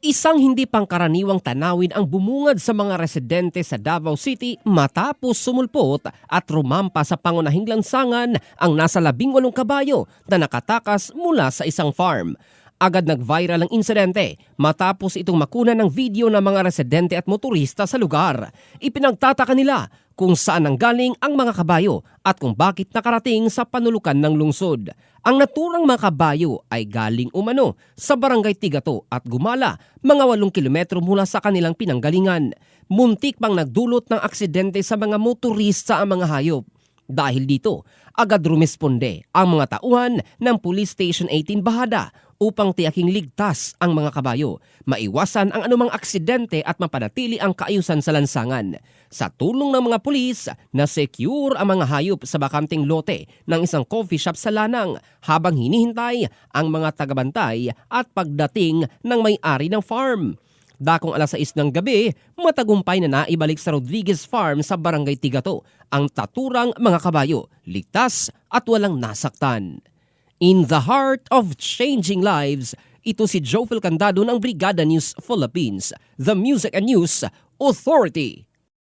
Isang hindi pangkaraniwang tanawin ang bumungad sa mga residente sa Davao City matapos sumulpot at rumampa sa pangunahing lansangan ang nasa 18 kabayo na nakatakas mula sa isang farm. Agad nag-viral ang insidente matapos itong makuna ng video ng mga residente at motorista sa lugar. Ipinagtataka nila kung saan nanggaling ang mga kabayo at kung bakit nakarating sa panulukan ng lungsod. Ang naturang mga kabayo ay galing umano sa barangay Tigato at gumala mga 8 kilometro mula sa kanilang pinanggalingan. Muntik pang nagdulot ng aksidente sa mga motorista ang mga hayop. Dahil dito, agad rumisponde ang mga tauhan ng Police Station 18 Bahada upang tiyaking ligtas ang mga kabayo, maiwasan ang anumang aksidente at mapanatili ang kaayusan sa lansangan. Sa tulong ng mga pulis, na-secure ang mga hayop sa bakanting lote ng isang coffee shop sa Lanang habang hinihintay ang mga tagabantay at pagdating ng may-ari ng farm. Dakong 6:00 ng gabi, matagumpay na naibalik sa Rodriguez Farm sa Barangay Tigato ang taturang mga kabayo, ligtas at walang nasaktan. In the heart of changing lives, ito si Jofel Candado ng Brigada News Philippines, the Music and News Authority.